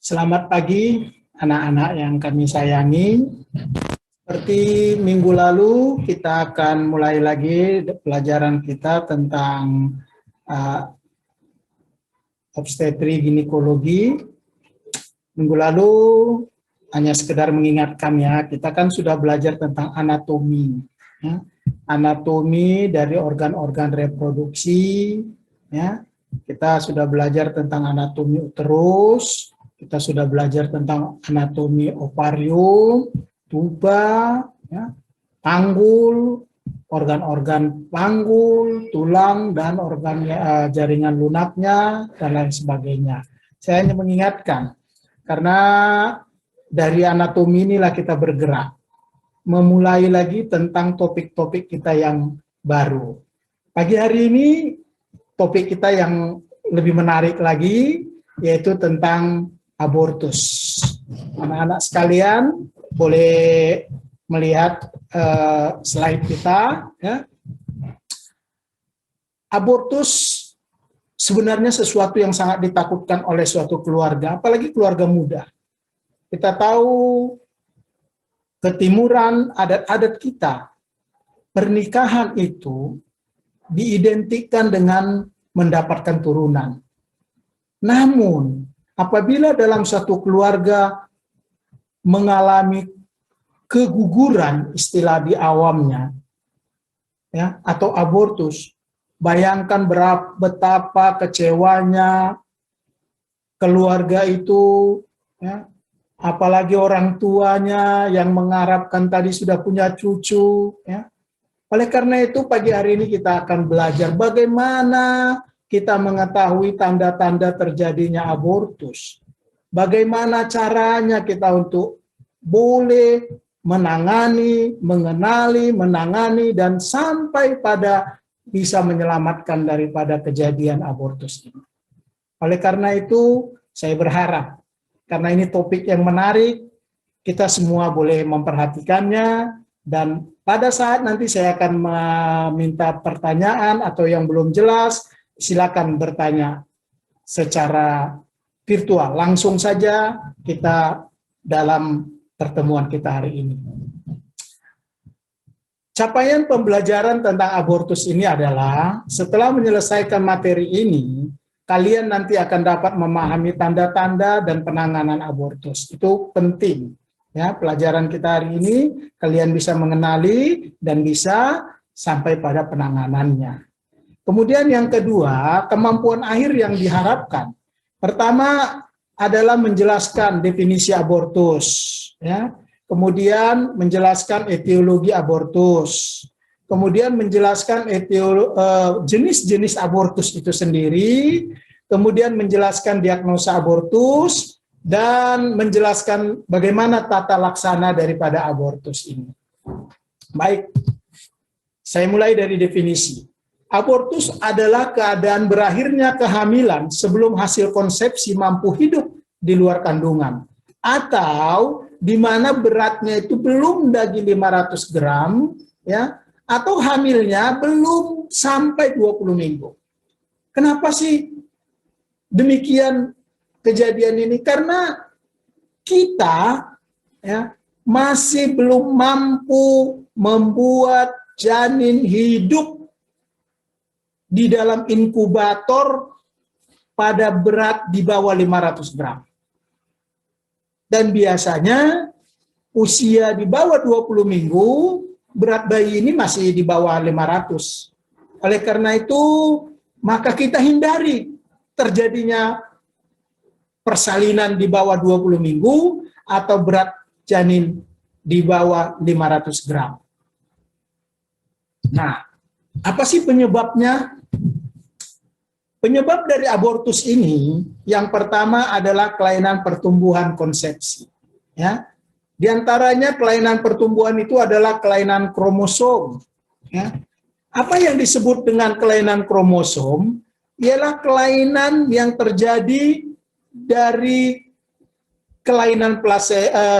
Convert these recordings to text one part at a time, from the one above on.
Selamat pagi anak-anak yang kami sayangi. Seperti minggu lalu kita akan mulai lagi pelajaran kita tentang obstetri ginekologi. Minggu lalu hanya sekedar mengingatkan ya, kita kan sudah belajar tentang anatomi. Ya. Anatomi dari organ-organ reproduksi. Ya. Kita sudah belajar tentang anatomi uterus. Kita sudah belajar tentang anatomi ovarium, tuba, ya, panggul, organ-organ panggul, tulang, dan organ jaringan lunaknya, dan lain sebagainya. Saya hanya mengingatkan, karena dari anatomi inilah kita bergerak, memulai lagi tentang topik-topik kita yang baru. Pagi hari ini, topik kita yang lebih menarik lagi, yaitu tentang abortus. Anak-anak sekalian boleh melihat slide kita. Ya. Abortus sebenarnya sesuatu yang sangat ditakutkan oleh suatu keluarga, apalagi keluarga muda. Kita tahu ketimuran adat-adat kita, pernikahan itu diidentikan dengan mendapatkan turunan. Namun, apabila dalam satu keluarga mengalami keguguran, istilah di awamnya, ya, atau abortus, bayangkan betapa kecewanya keluarga itu, ya, apalagi orang tuanya yang mengharapkan tadi sudah punya cucu. Ya. Oleh karena itu, pagi hari ini kita akan belajar bagaimana kita mengetahui tanda-tanda terjadinya abortus. Bagaimana caranya kita untuk boleh menangani, mengenali, menangani, dan sampai pada bisa menyelamatkan daripada kejadian abortus ini. Oleh karena itu, saya berharap, karena ini topik yang menarik, kita semua boleh memperhatikannya, dan pada saat nanti saya akan meminta pertanyaan atau yang belum jelas, silakan bertanya secara virtual. Langsung saja kita dalam pertemuan kita hari ini. Capaian pembelajaran tentang abortus ini adalah setelah menyelesaikan materi ini, kalian nanti akan dapat memahami tanda-tanda dan penanganan abortus. Itu penting. Ya, pelajaran kita hari ini kalian bisa mengenali dan bisa sampai pada penanganannya. Kemudian yang kedua, kemampuan akhir yang diharapkan. Pertama adalah menjelaskan definisi abortus, ya. Kemudian menjelaskan etiologi abortus. Kemudian menjelaskan jenis-jenis abortus itu sendiri. Kemudian menjelaskan diagnosa abortus dan menjelaskan bagaimana tata laksana daripada abortus ini. Baik, saya mulai dari definisi. Abortus adalah keadaan berakhirnya kehamilan sebelum hasil konsepsi mampu hidup di luar kandungan. Atau di mana beratnya itu belum dari 500 gram, ya, atau hamilnya belum sampai 20 minggu. Kenapa sih demikian kejadian ini? Karena kita, ya, masih belum mampu membuat janin hidup di dalam inkubator pada berat di bawah 500 gram. Dan biasanya usia di bawah 20 minggu, berat bayi ini masih di bawah 500. Oleh karena itu, maka kita hindari terjadinya persalinan di bawah 20 minggu atau berat janin di bawah 500 gram. Nah, apa sih penyebabnya? Penyebab dari abortus ini, yang pertama adalah kelainan pertumbuhan konsepsi. Ya, di antaranya kelainan pertumbuhan itu adalah kelainan kromosom. Ya. Apa yang disebut dengan kelainan kromosom? Ialah kelainan yang terjadi dari kelainan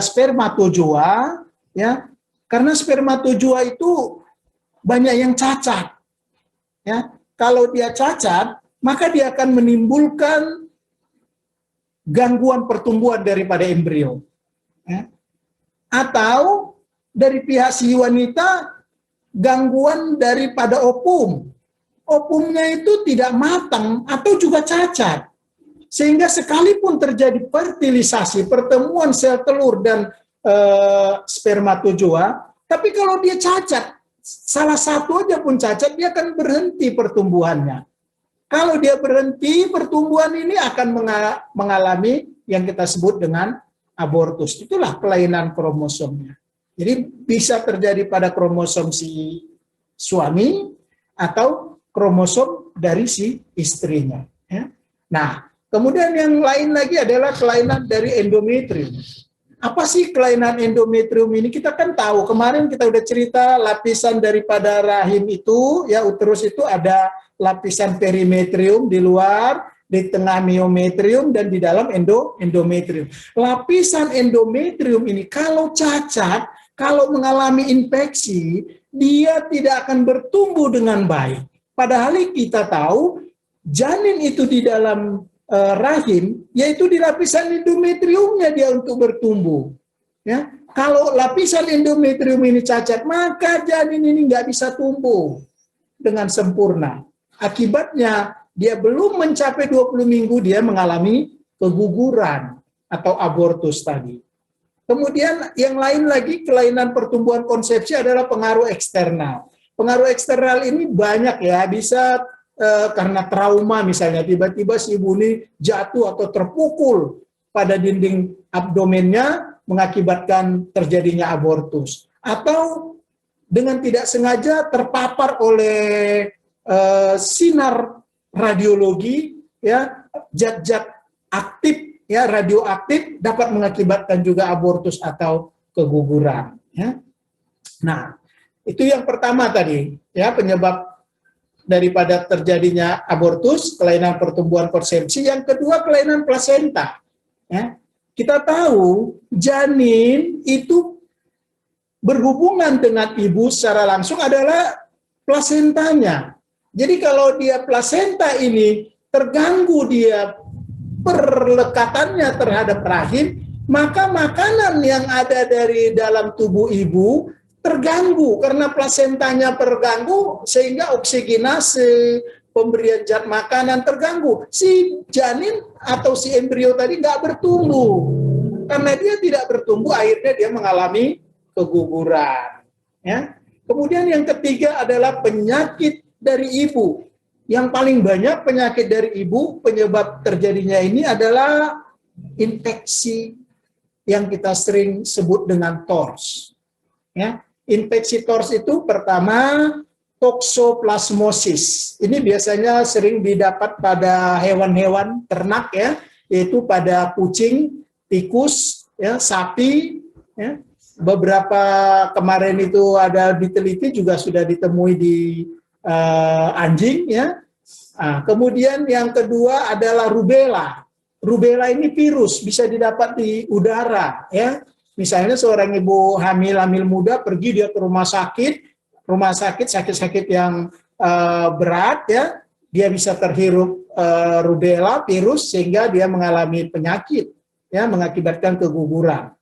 spermatozoa, ya, karena spermatozoa itu banyak yang cacat. Ya, kalau dia cacat, maka dia akan menimbulkan gangguan pertumbuhan daripada embrio. Ya. Atau dari pihak si wanita, gangguan daripada opum. Opumnya itu tidak matang atau juga cacat. Sehingga sekalipun terjadi fertilisasi, pertemuan sel telur dan spermatozoa, tapi kalau dia cacat, salah satu aja pun cacat, dia akan berhenti pertumbuhannya. Kalau dia berhenti, pertumbuhan ini akan mengalami yang kita sebut dengan abortus. Itulah kelainan kromosomnya. Jadi bisa terjadi pada kromosom si suami atau kromosom dari si istrinya. Ya. Nah, kemudian yang lain lagi adalah kelainan dari endometrium. Apa sih kelainan endometrium ini? Kita kan tahu, kemarin kita udah cerita lapisan daripada rahim itu, ya uterus itu ada lapisan perimetrium di luar, di tengah miometrium, dan di dalam endometrium. Lapisan endometrium ini kalau cacat, kalau mengalami infeksi, dia tidak akan bertumbuh dengan baik. Padahal kita tahu, janin itu di dalam rahim, yaitu di lapisan endometriumnya dia untuk bertumbuh. Ya, kalau lapisan endometrium ini cacat, maka janin ini nggak bisa tumbuh dengan sempurna. Akibatnya, dia belum mencapai 20 minggu, dia mengalami keguguran atau abortus tadi. Kemudian yang lain lagi, kelainan pertumbuhan konsepsi adalah pengaruh eksternal. Pengaruh eksternal ini banyak ya, bisa karena trauma misalnya, tiba-tiba si ibu ini jatuh atau terpukul pada dinding abdomennya, mengakibatkan terjadinya abortus. Atau dengan tidak sengaja terpapar oleh sinar radiologi, ya, zat-zat aktif, ya, radioaktif dapat mengakibatkan juga abortus atau keguguran. Ya. Nah, itu yang pertama tadi, ya, penyebab daripada terjadinya abortus, kelainan pertumbuhan konsepsi. Yang kedua, kelainan plasenta. Ya. Kita tahu janin itu berhubungan dengan ibu secara langsung adalah plasentanya. Jadi kalau dia plasenta ini terganggu dia perlekatannya terhadap rahim, maka makanan yang ada dari dalam tubuh ibu terganggu karena plasentanya terganggu, sehingga oksigenase, pemberian zat makanan terganggu. Si janin atau si embrio tadi nggak bertumbuh. Karena dia tidak bertumbuh, akhirnya dia mengalami keguguran. Ya. Kemudian yang ketiga adalah penyakit dari ibu. Yang paling banyak penyakit dari ibu, penyebab terjadinya ini adalah infeksi yang kita sering sebut dengan TORS. Ya. Infeksi TORS itu pertama toxoplasmosis. Ini biasanya sering didapat pada hewan-hewan ternak ya, yaitu pada kucing, tikus, ya, sapi. Ya. Beberapa kemarin itu ada diteliti juga sudah ditemui di anjing, ya. Nah, kemudian yang kedua adalah rubella. Rubella ini virus, bisa didapat di udara, ya. Misalnya seorang ibu hamil muda pergi dia ke rumah sakit sakit-sakit yang berat, ya, dia bisa terhirup rubella virus sehingga dia mengalami penyakit, ya, mengakibatkan keguguran.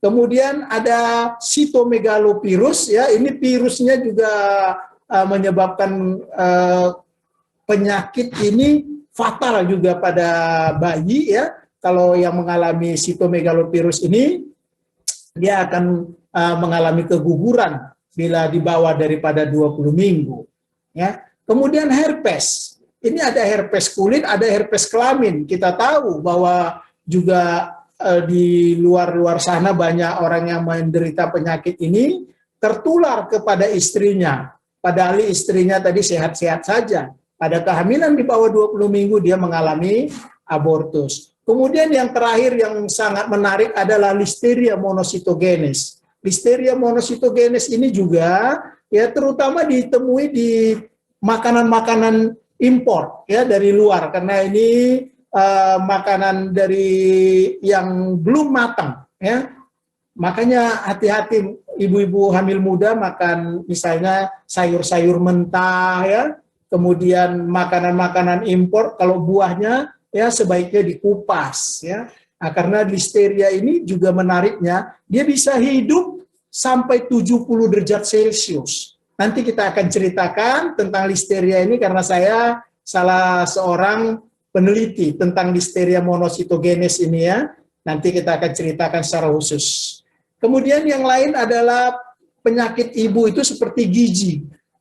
Kemudian ada sitomegalovirus, ya, ini virusnya juga menyebabkan penyakit ini fatal juga pada bayi, ya. Kalau yang mengalami sitomegalovirus ini, dia akan mengalami keguguran bila dibawa daripada 20 minggu. Ya. Kemudian herpes, ini ada herpes kulit, ada herpes kelamin. Kita tahu bahwa juga di luar sana banyak orang yang menderita penyakit ini tertular kepada istrinya. Padahal istrinya tadi sehat-sehat saja. Pada kehamilan di bawah 20 minggu dia mengalami abortus. Kemudian yang terakhir yang sangat menarik adalah Listeria monocytogenes. Listeria monocytogenes ini juga ya terutama ditemui di makanan-makanan impor ya dari luar, karena ini makanan dari yang belum matang ya. Makanya hati-hati ibu-ibu hamil muda makan misalnya sayur-sayur mentah ya, kemudian makanan-makanan impor kalau buahnya ya sebaiknya dikupas ya. Nah, karena listeria ini juga menariknya, dia bisa hidup sampai 70 derajat Celcius. Nanti kita akan ceritakan tentang listeria ini karena saya salah seorang peneliti tentang listeria monositogenes ini ya. Nanti kita akan ceritakan secara khusus. Kemudian yang lain adalah penyakit ibu itu seperti gizi.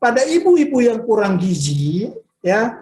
Pada ibu-ibu yang kurang gizi, ya,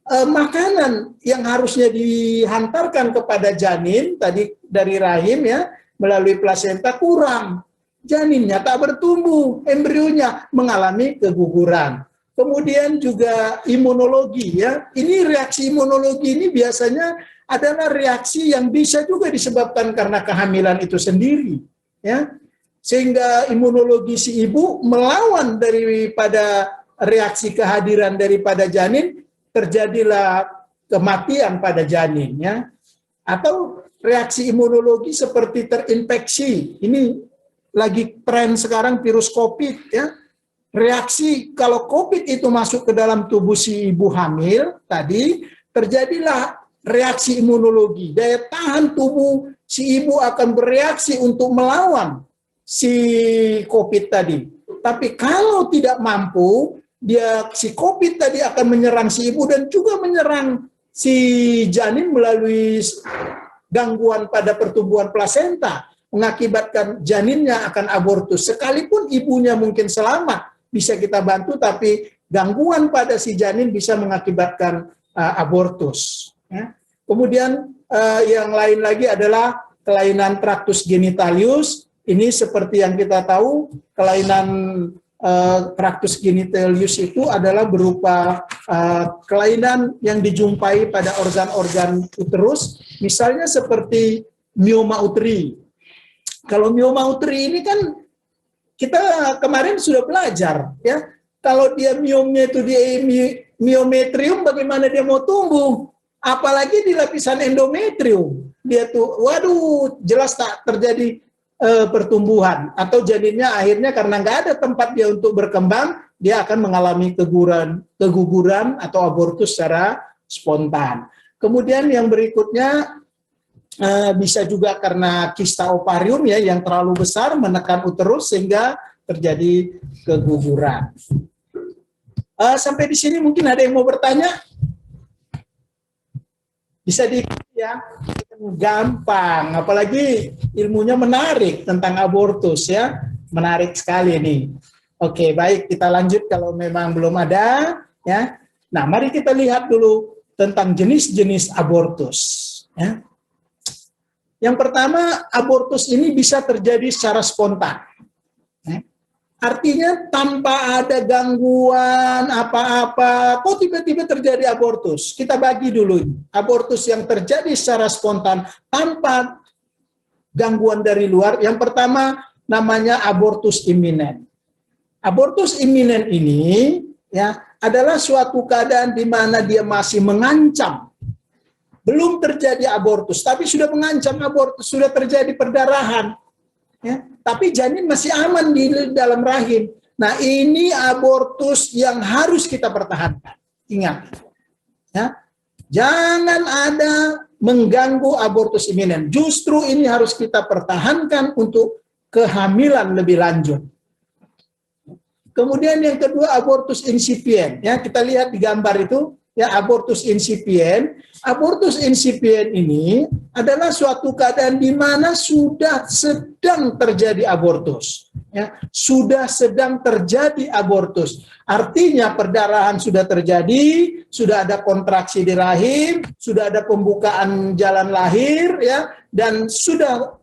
makanan yang harusnya dihantarkan kepada janin tadi dari rahim ya melalui plasenta kurang. Janinnya tak bertumbuh, embrionya mengalami keguguran. Kemudian juga imunologi ya. Ini reaksi imunologi ini biasanya adalah reaksi yang bisa juga disebabkan karena kehamilan itu sendiri ya. Sehingga imunologi si ibu melawan daripada reaksi kehadiran daripada janin, terjadilah kematian pada janin ya. Atau reaksi imunologi seperti terinfeksi. Ini lagi tren sekarang virus COVID ya. Reaksi kalau COVID itu masuk ke dalam tubuh si ibu hamil tadi, terjadilah reaksi imunologi. Daya tahan tubuh si ibu akan bereaksi untuk melawan si COVID tadi. Tapi kalau tidak mampu, si COVID tadi akan menyerang si ibu dan juga menyerang si janin melalui gangguan pada pertumbuhan plasenta, mengakibatkan janinnya akan abortus. Sekalipun ibunya mungkin selamat, bisa kita bantu, tapi gangguan pada si janin bisa mengakibatkan abortus. Ya. Kemudian yang lain lagi adalah kelainan traktus genitalius. Ini seperti yang kita tahu, kelainan traktus genitalius itu adalah berupa kelainan yang dijumpai pada organ-organ uterus, misalnya seperti mioma uteri. Kalau mioma uteri ini kan kita kemarin sudah belajar, ya. Kalau dia miomnya itu di miometrium, bagaimana dia mau tumbuh? Apalagi di lapisan endometrium, dia tuh, waduh, jelas tak terjadi pertumbuhan, atau janinnya akhirnya karena nggak ada tempat dia untuk berkembang, dia akan mengalami keguguran atau abortus secara spontan. Kemudian yang berikutnya bisa juga karena kista ovarium ya yang terlalu besar menekan uterus sehingga terjadi keguguran. Sampai di sini mungkin ada yang mau bertanya? Bisa diikuti ya. Gampang, apalagi ilmunya menarik tentang abortus ya, menarik sekali nih. Oke, baik, kita lanjut kalau memang belum ada ya. Nah, mari kita lihat dulu tentang jenis-jenis abortus ya. Yang pertama, abortus ini bisa terjadi secara spontan. Ya. Artinya tanpa ada gangguan apa-apa, kok tiba-tiba terjadi abortus? Kita bagi dulu. Abortus yang terjadi secara spontan tanpa gangguan dari luar. Yang pertama namanya abortus iminen. Abortus iminen ini ya adalah suatu keadaan di mana dia masih mengancam. Belum terjadi abortus, tapi sudah mengancam abortus, sudah terjadi perdarahan. Ya, tapi janin masih aman di dalam rahim. Nah, ini abortus yang harus kita pertahankan. Ingat, ya, jangan ada mengganggu abortus iminen. Justru ini harus kita pertahankan untuk kehamilan lebih lanjut. Kemudian yang kedua abortus insipient. Ya, kita lihat di gambar itu. Ya, abortus insipient. Abortus insipient ini adalah suatu keadaan di mana sudah sedang terjadi abortus. Ya, sudah sedang terjadi abortus. Artinya perdarahan sudah terjadi, sudah ada kontraksi di rahim, sudah ada pembukaan jalan lahir, ya, dan sudah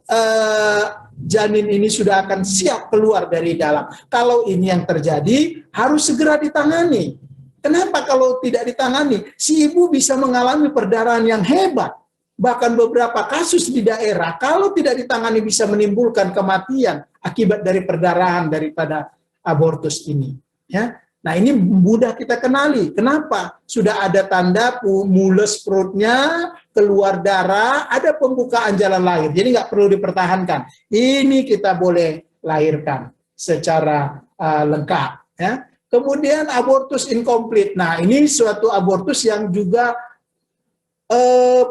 janin ini sudah akan siap keluar dari dalam. Kalau ini yang terjadi, harus segera ditangani. Kenapa kalau tidak ditangani? Si ibu bisa mengalami perdarahan yang hebat. Bahkan beberapa kasus di daerah, kalau tidak ditangani bisa menimbulkan kematian akibat dari perdarahan daripada abortus ini. Ya. Nah, ini mudah kita kenali. Kenapa? Sudah ada tanda mules perutnya, keluar darah, ada pembukaan jalan lahir. Jadi nggak perlu dipertahankan. Ini kita boleh lahirkan secara lengkap. Ya. Kemudian abortus incomplete. Nah, ini suatu abortus yang juga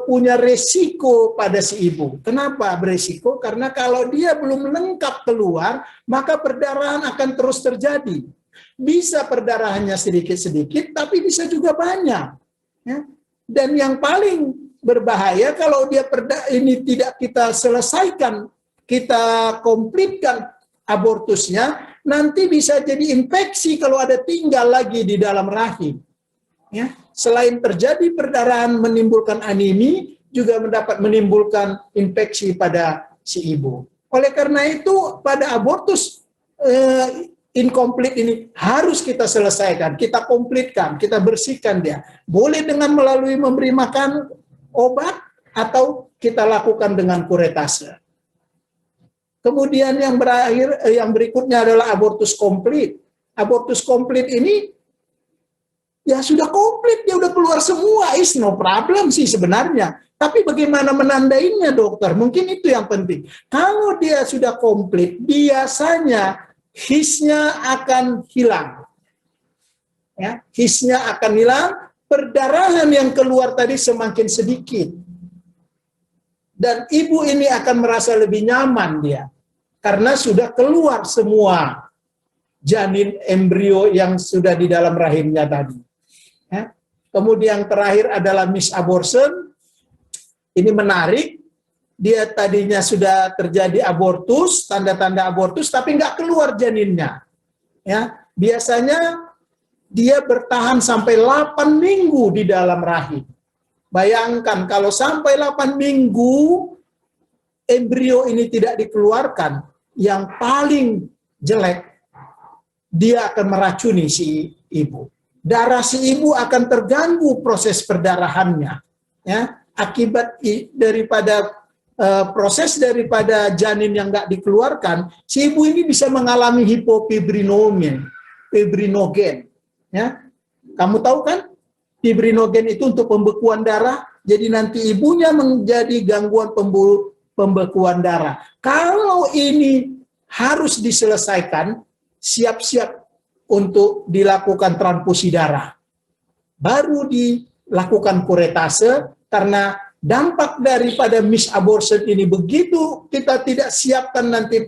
punya resiko pada si ibu. Kenapa beresiko? Karena kalau dia belum lengkap keluar, maka perdarahan akan terus terjadi. Bisa perdarahannya sedikit-sedikit, tapi bisa juga banyak. Ya. Dan yang paling berbahaya kalau dia ini tidak kita selesaikan, kita komplitkan abortusnya, nanti bisa jadi infeksi kalau ada tinggal lagi di dalam rahim. Ya, selain terjadi perdarahan menimbulkan anemi, juga mendapat menimbulkan infeksi pada si ibu. Oleh karena itu, pada abortus incomplete ini harus kita selesaikan, kita komplitkan, kita bersihkan dia. Boleh dengan melalui memberi makan obat atau kita lakukan dengan kuretase. Kemudian yang berikutnya adalah abortus komplit. Abortus komplit ini ya sudah komplit, dia udah keluar semua, is no problem sih sebenarnya. Tapi bagaimana menandainya dokter? Mungkin itu yang penting. Kalau dia sudah komplit, biasanya hisnya akan hilang. Ya, hisnya akan hilang, perdarahan yang keluar tadi semakin sedikit. Dan ibu ini akan merasa lebih nyaman dia. Karena sudah keluar semua janin embrio yang sudah di dalam rahimnya tadi. Ya. Kemudian yang terakhir adalah misabortion. Ini menarik. Dia tadinya sudah terjadi abortus, tanda-tanda abortus, tapi nggak keluar janinnya. Ya, biasanya dia bertahan sampai 8 minggu di dalam rahim. Bayangkan kalau sampai 8 minggu embrio ini tidak dikeluarkan, yang paling jelek dia akan meracuni si ibu. Darah si ibu akan terganggu proses perdarahannya, ya, akibat daripada proses daripada janin yang nggak dikeluarkan, si ibu ini bisa mengalami hipofibrinogen, ya. Kamu tahu kan, fibrinogen itu untuk pembekuan darah, jadi nanti ibunya menjadi gangguan pembekuan darah. Kalau ini harus diselesaikan, siap-siap untuk dilakukan transfusi darah. Baru dilakukan kuretase, karena dampak daripada misabortion ini begitu kita tidak siapkan nanti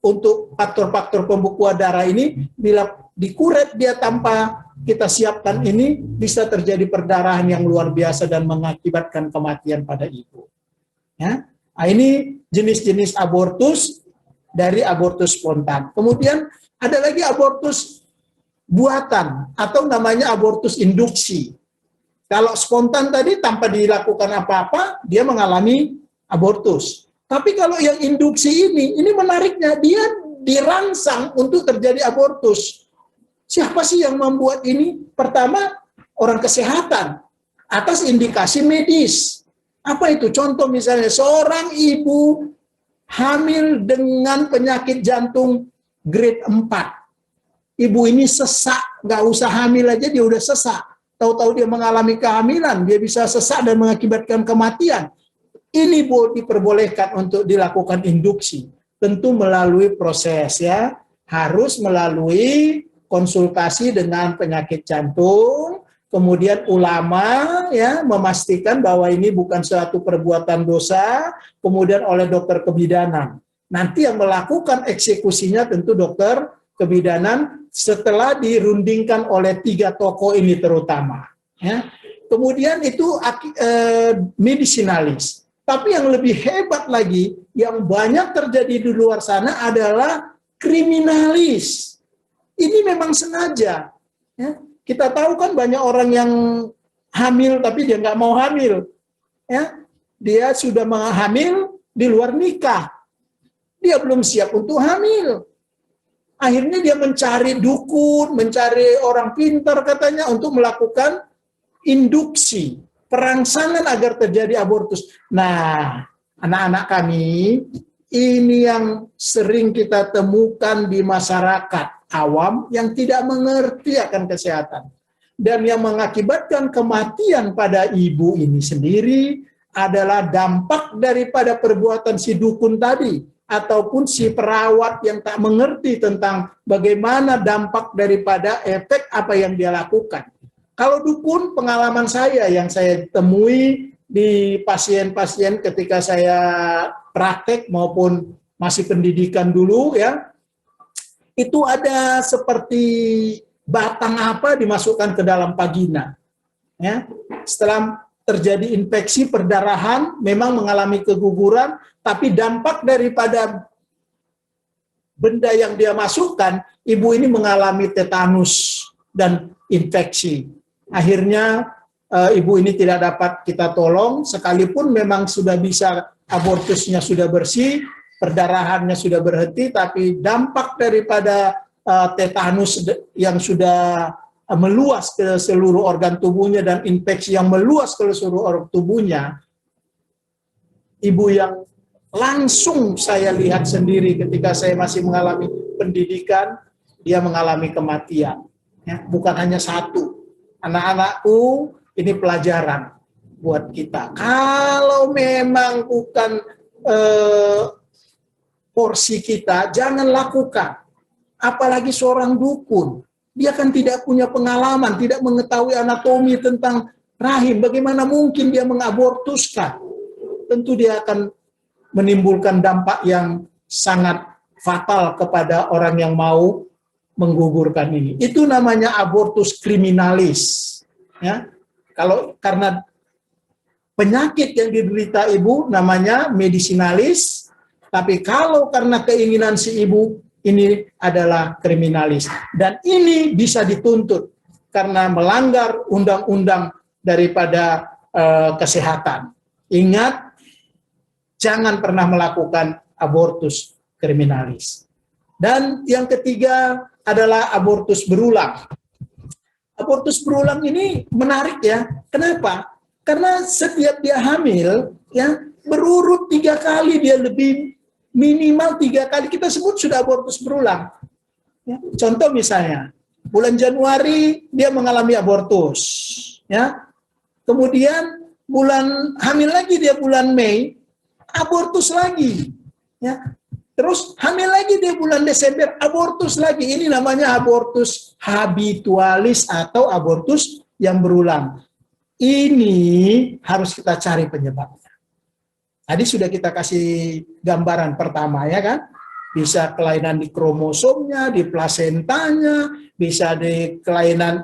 untuk faktor-faktor pembekuan darah ini, bila dikuret dia tanpa kita siapkan ini, bisa terjadi perdarahan yang luar biasa dan mengakibatkan kematian pada ibu. Ya. Nah, ini jenis-jenis abortus dari abortus spontan. Kemudian ada lagi abortus buatan atau namanya abortus induksi. Kalau spontan tadi tanpa dilakukan apa-apa, dia mengalami abortus. Tapi kalau yang induksi ini menariknya, dia dirangsang untuk terjadi abortus. Siapa sih yang membuat ini? Pertama, orang kesehatan atas indikasi medis. Apa itu? Contoh misalnya seorang ibu hamil dengan penyakit jantung grade 4. Ibu ini sesak, nggak usah hamil aja dia udah sesak. Tahu-tahu dia mengalami kehamilan, dia bisa sesak dan mengakibatkan kematian. Ini diperbolehkan untuk dilakukan induksi. Tentu melalui proses, ya. Harus melalui konsultasi dengan penyakit jantung, kemudian ulama, ya, memastikan bahwa ini bukan suatu perbuatan dosa, kemudian oleh dokter kebidanan. Nanti yang melakukan eksekusinya tentu dokter kebidanan setelah dirundingkan oleh 3 tokoh ini terutama. Ya. Kemudian itu medisinalis. Tapi yang lebih hebat lagi, yang banyak terjadi di luar sana adalah kriminalis. Ini memang sengaja. Ya. Kita tahu kan banyak orang yang hamil tapi dia nggak mau hamil. Ya. Dia sudah hamil di luar nikah. Dia belum siap untuk hamil. Akhirnya dia mencari dukun, mencari orang pintar katanya untuk melakukan induksi, perangsangan agar terjadi abortus. Nah, anak-anak kami, ini yang sering kita temukan di masyarakat awam yang tidak mengerti akan kesehatan. Dan yang mengakibatkan kematian pada ibu ini sendiri adalah dampak daripada perbuatan si dukun tadi, ataupun si perawat yang tak mengerti tentang bagaimana dampak daripada efek apa yang dia lakukan. Kalau dukun, pengalaman saya yang saya temui di pasien-pasien ketika saya praktek maupun masih pendidikan dulu ya, itu ada seperti batang apa dimasukkan ke dalam vagina. Ya. Setelah terjadi infeksi perdarahan, memang mengalami keguguran, tapi dampak daripada benda yang dia masukkan, ibu ini mengalami tetanus dan infeksi. Akhirnya ibu ini tidak dapat kita tolong, sekalipun memang sudah bisa, abortusnya sudah bersih, perdarahannya sudah berhenti, tapi dampak daripada tetanus yang sudah meluas ke seluruh organ tubuhnya dan infeksi yang meluas ke seluruh organ tubuhnya, ibu yang langsung saya lihat sendiri ketika saya masih mengalami pendidikan, dia mengalami kematian. Ya, bukan hanya satu. Anak-anakku, ini pelajaran buat kita. Kalau memang bukan porsi kita, jangan lakukan. Apalagi seorang dukun. Dia kan tidak punya pengalaman, tidak mengetahui anatomi tentang rahim. Bagaimana mungkin dia mengabortuskan? Tentu dia akan menimbulkan dampak yang sangat fatal kepada orang yang mau menggugurkan ini. Itu namanya abortus kriminalis. Ya, kalau karena penyakit yang diderita ibu namanya medisinalis, tapi kalau karena keinginan si ibu, ini adalah kriminalis. Dan ini bisa dituntut karena melanggar undang-undang daripada kesehatan. Ingat, jangan pernah melakukan abortus kriminalis. Dan yang ketiga adalah abortus berulang. Abortus berulang ini menarik ya. Kenapa? Karena setiap dia hamil, ya berurut 3 kali, dia lebih minimal 3 kali, kita sebut sudah abortus berulang. Ya, contoh misalnya, bulan Januari dia mengalami abortus, ya. Kemudian bulan hamil lagi dia bulan Mei, abortus lagi, ya. Terus hamil lagi dia bulan Desember, abortus lagi. Ini namanya abortus habitualis atau abortus yang berulang. Ini harus kita cari penyebabnya. Tadi sudah kita kasih gambaran pertama ya kan. Bisa kelainan di kromosomnya, di plasentanya, bisa di kelainan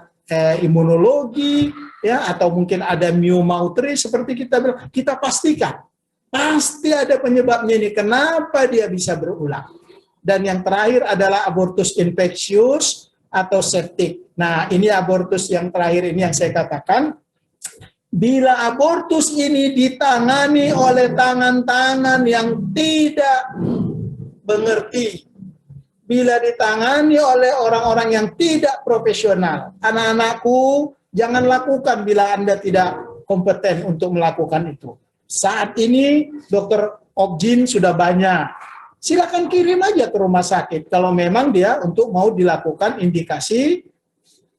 imunologi, ya, atau mungkin ada myomautri seperti kita bilang. Kita pastikan. Pasti ada penyebabnya ini, kenapa dia bisa berulang. Dan yang terakhir adalah abortus infeksius atau septik. Nah, ini abortus yang terakhir ini yang saya katakan, bila abortus ini ditangani oleh tangan-tangan yang tidak mengerti, bila ditangani oleh orang-orang yang tidak profesional, anak-anakku, jangan lakukan bila Anda tidak kompeten untuk melakukan itu. Saat ini dokter Objin sudah banyak. Silakan kirim aja ke rumah sakit kalau memang dia untuk mau dilakukan indikasi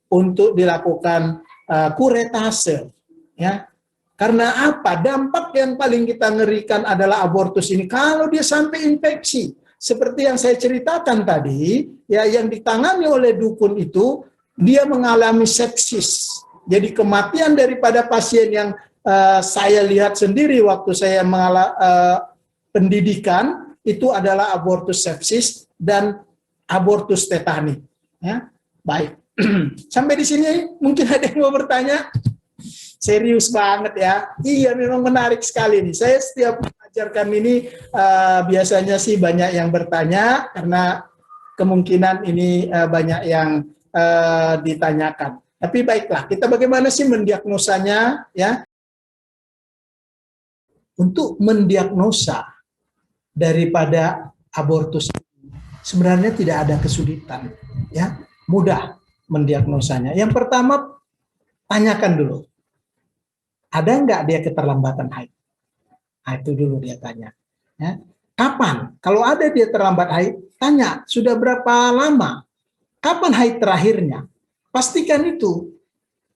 untuk dilakukan kuretase. Ya. Karena apa? Dampak yang paling kita ngerikan adalah abortus ini kalau dia sampai infeksi. Seperti yang saya ceritakan tadi, ya yang ditangani oleh dukun itu dia mengalami sepsis. Jadi kematian daripada pasien yang saya lihat sendiri waktu saya mengalami pendidikan itu adalah abortus sepsis dan abortus tetani. Ya, baik. Sampai di sini mungkin ada yang mau bertanya. Serius banget ya. Iya, memang menarik sekali nih. Saya setiap mengajarkan ini biasanya sih banyak yang bertanya karena kemungkinan ini banyak yang ditanyakan. Tapi baiklah, kita bagaimana sih mendiagnosanya ya? Untuk mendiagnosa daripada abortus sebenarnya tidak ada kesulitan, ya, mudah mendiagnosanya. Yang pertama, tanyakan dulu, ada nggak dia keterlambatan haid? Nah, itu dulu dia tanya. Ya. Kapan? Kalau ada dia terlambat haid, tanya, sudah berapa lama? Kapan haid terakhirnya? Pastikan itu.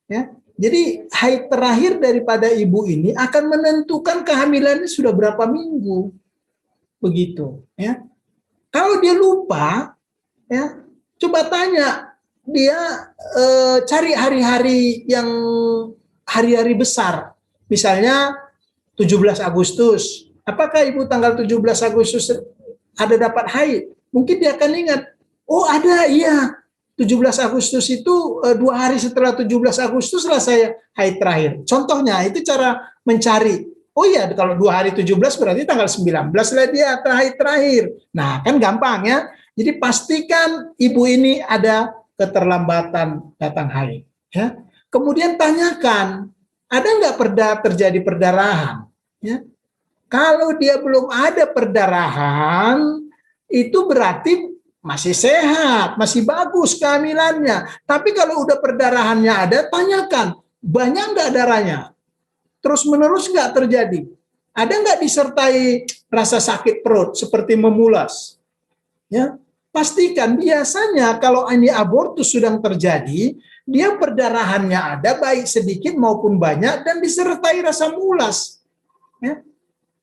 Ya. Jadi haid terakhir daripada ibu ini akan menentukan kehamilannya sudah berapa minggu. Begitu. Ya. Kalau dia lupa, ya, coba tanya, dia cari hari-hari yang hari-hari besar. Misalnya 17 Agustus. Apakah ibu tanggal 17 Agustus ada dapat haid? Mungkin dia akan ingat, oh ada, iya. 17 Agustus itu 2 hari setelah 17 Agustus lah saya haid terakhir. Contohnya, itu cara mencari. Oh iya, kalau 2 hari 17 berarti tanggal 19 lah dia haid terakhir. Nah, kan gampang ya. Jadi pastikan ibu ini ada keterlambatan datang haid. Ya. Kemudian tanyakan, ada nggak terjadi perdarahan? Ya. Kalau dia belum ada perdarahan, itu berarti masih sehat, masih bagus kehamilannya. Tapi kalau udah perdarahannya ada, tanyakan, banyak nggak darahnya? Terus-menerus nggak terjadi? Ada nggak disertai rasa sakit perut seperti memulas? Ya, pastikan. Biasanya kalau ini abortus sedang terjadi, dia perdarahannya ada baik sedikit maupun banyak dan disertai rasa mulas. Ya.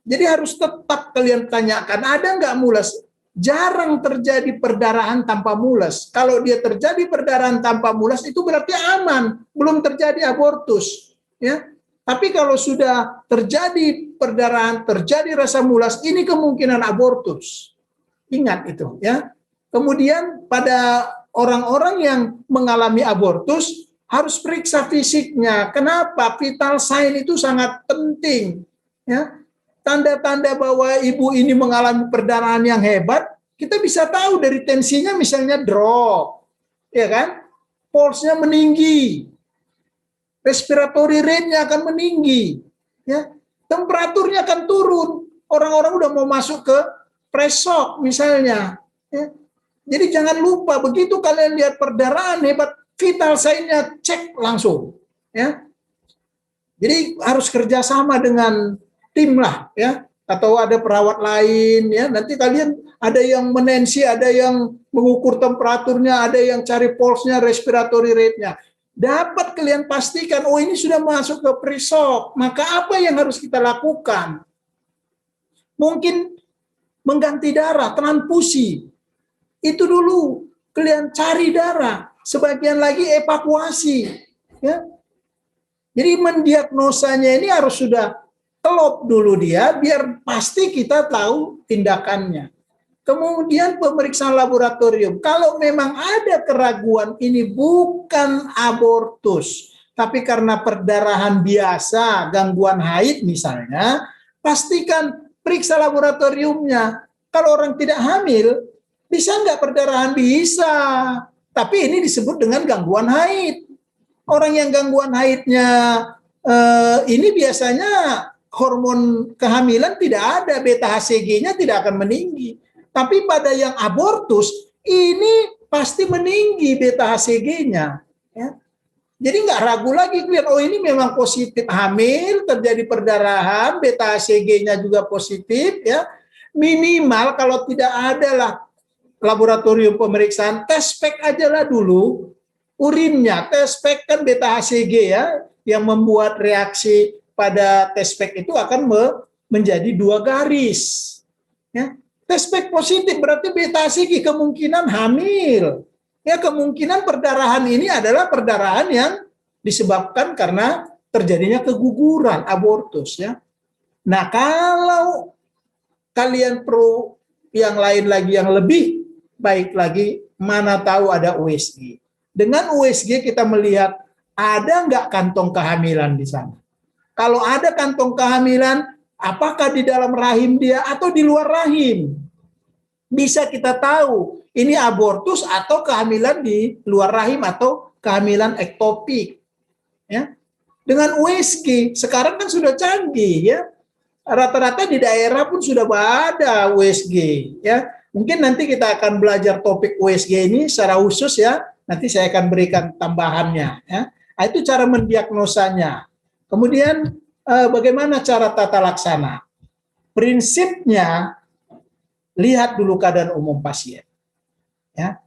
Jadi harus tetap kalian tanyakan, ada nggak mulas? Jarang terjadi perdarahan tanpa mulas. Kalau dia terjadi perdarahan tanpa mulas, itu berarti aman, belum terjadi abortus. Ya. Tapi kalau sudah terjadi perdarahan, terjadi rasa mulas, ini kemungkinan abortus. Ingat itu, ya. Kemudian pada orang-orang yang mengalami abortus harus periksa fisiknya. Kenapa? Vital sign itu sangat penting. Ya. Tanda-tanda bahwa ibu ini mengalami perdarahan yang hebat, kita bisa tahu dari tensinya misalnya drop, ya kan? Pulse-nya meninggi, respiratory rate-nya akan meninggi, ya. Temperaturnya akan turun. Orang-orang udah mau masuk ke pre-shock misalnya. Ya. Jadi jangan lupa, begitu kalian lihat perdarahan hebat, vital sign-nya cek langsung, ya. Jadi harus kerjasama dengan tim lah, ya, atau ada perawat lain, ya. Nanti kalian ada yang menensi, ada yang mengukur temperaturnya, ada yang cari pulse-nya, respiratory rate-nya. Dapat kalian pastikan, oh ini sudah masuk ke pre-shock, maka apa yang harus kita lakukan? Mungkin mengganti darah, transfusi. Itu dulu, kalian cari darah, sebagian lagi evakuasi, ya. Jadi mendiagnosanya ini harus sudah telop dulu dia, biar pasti kita tahu tindakannya. Kemudian pemeriksaan laboratorium. Kalau memang ada keraguan ini bukan abortus, tapi karena perdarahan biasa, gangguan haid misalnya, pastikan periksa laboratoriumnya. Kalau orang tidak hamil, bisa nggak perdarahan? Bisa. Tapi ini disebut dengan gangguan haid. Orang yang gangguan haidnya ini biasanya hormon kehamilan tidak ada, beta HCG-nya tidak akan meninggi. Tapi pada yang abortus, ini pasti meninggi beta HCG-nya. Ya. Jadi nggak ragu lagi, lihat, oh ini memang positif hamil, terjadi perdarahan, beta HCG-nya juga positif. Ya. Minimal kalau tidak ada lah laboratorium pemeriksaan, tes spek aja lah dulu, urinnya, tes spek kan beta HCG ya, yang membuat reaksi pada tes spek itu akan menjadi 2 garis. Ya. Tes spek positif berarti beta HCG kemungkinan hamil. Ya, kemungkinan perdarahan ini adalah perdarahan yang disebabkan karena terjadinya keguguran, abortus. Ya. Nah, kalau kalian perlu yang lain lagi yang lebih baik lagi, mana tahu ada USG. Dengan USG kita melihat ada nggak kantong kehamilan di sana. Kalau ada kantong kehamilan, apakah di dalam rahim dia atau di luar rahim? Bisa kita tahu ini abortus atau kehamilan di luar rahim atau kehamilan ektopik. Ya. Dengan USG, sekarang kan sudah canggih ya. Rata-rata di daerah pun sudah ada USG ya. Mungkin nanti kita akan belajar topik USG ini secara khusus ya. Nanti saya akan berikan tambahannya ya. Nah, itu cara mendiagnosanya. Kemudian bagaimana cara tata laksana? Prinsipnya lihat dulu keadaan umum pasien. Ya.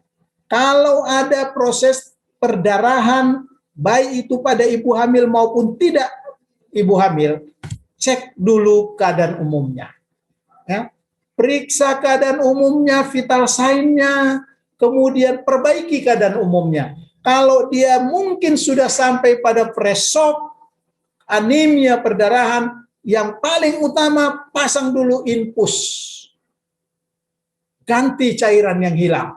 Kalau ada proses perdarahan baik itu pada ibu hamil maupun tidak ibu hamil, cek dulu keadaan umumnya. Ya. Periksa keadaan umumnya, vital sign-nya, kemudian perbaiki keadaan umumnya. Kalau dia mungkin sudah sampai pada presok, anemia, perdarahan, yang paling utama pasang dulu infus. Ganti cairan yang hilang.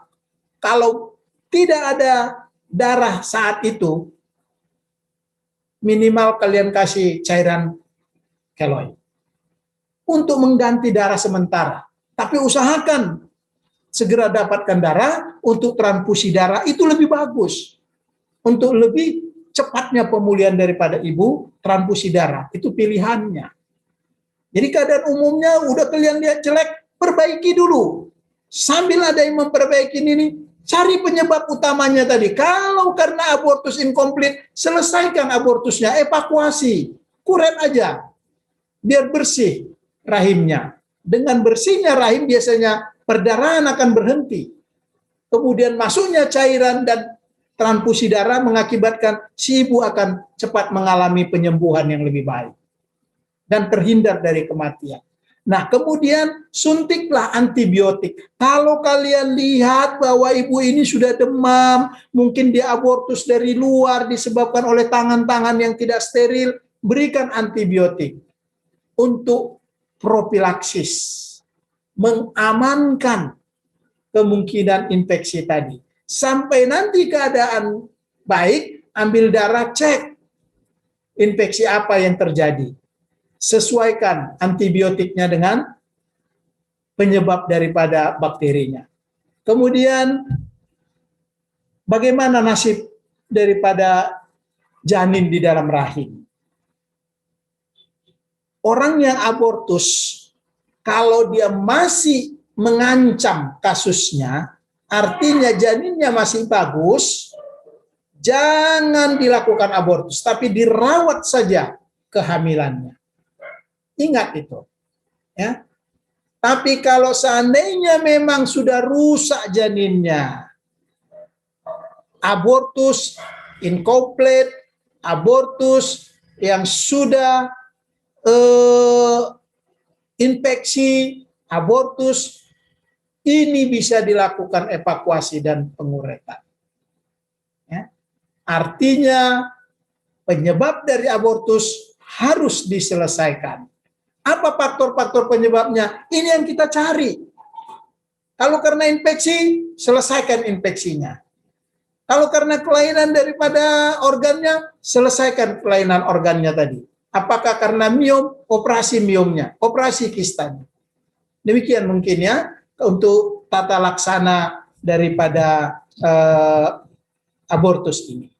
Kalau tidak ada darah saat itu, minimal kalian kasih cairan keloid untuk mengganti darah sementara. Tapi usahakan segera dapatkan darah untuk transfusi darah, itu lebih bagus. Untuk lebih cepatnya pemulihan daripada ibu, transfusi darah, itu pilihannya. Jadi keadaan umumnya udah kalian lihat jelek, perbaiki dulu. Sambil ada yang memperbaiki ini, cari penyebab utamanya tadi. Kalau karena abortus inkomplit, selesaikan abortusnya, evakuasi, kuret aja, biar bersih rahimnya. Dengan bersihnya rahim biasanya perdarahan akan berhenti. Kemudian masuknya cairan dan transfusi darah mengakibatkan si ibu akan cepat mengalami penyembuhan yang lebih baik dan terhindar dari kematian. Nah, kemudian suntiklah antibiotik. Kalau kalian lihat bahwa ibu ini sudah demam, mungkin dia abortus dari luar disebabkan oleh tangan-tangan yang tidak steril, berikan antibiotik untuk profilaksis, mengamankan kemungkinan infeksi tadi. Sampai nanti keadaan baik, ambil darah, cek infeksi apa yang terjadi. Sesuaikan antibiotiknya dengan penyebab daripada bakterinya. Kemudian, bagaimana nasib daripada janin di dalam rahim? Orang yang abortus, kalau dia masih mengancam kasusnya, artinya janinnya masih bagus, jangan dilakukan abortus, tapi dirawat saja kehamilannya. Ingat itu. Ya. Tapi kalau seandainya memang sudah rusak janinnya, abortus incomplete, abortus yang sudah infeksi, abortus, ini bisa dilakukan evakuasi dan penguretan. Ya. Artinya penyebab dari abortus harus diselesaikan. Apa faktor-faktor penyebabnya? Ini yang kita cari. Kalau karena infeksi, selesaikan infeksinya. Kalau karena kelainan daripada organnya, selesaikan kelainan organnya tadi. Apakah karena miom, operasi miomnya, operasi kistanya. Demikian mungkin ya untuk tata laksana daripada abortus ini.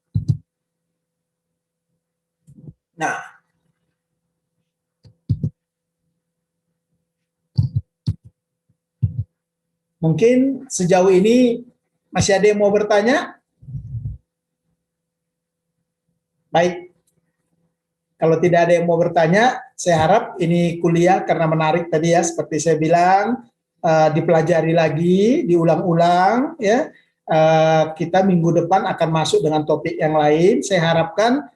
Nah, mungkin sejauh ini masih ada yang mau bertanya? Baik. Kalau tidak ada yang mau bertanya, saya harap ini kuliah karena menarik tadi ya, seperti saya bilang, dipelajari lagi, diulang-ulang ya. Kita minggu depan akan masuk dengan topik yang lain. Saya harapkan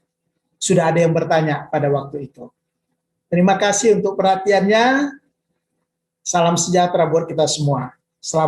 sudah ada yang bertanya pada waktu itu. Terima kasih untuk perhatiannya. Salam sejahtera buat kita semua. Selamat.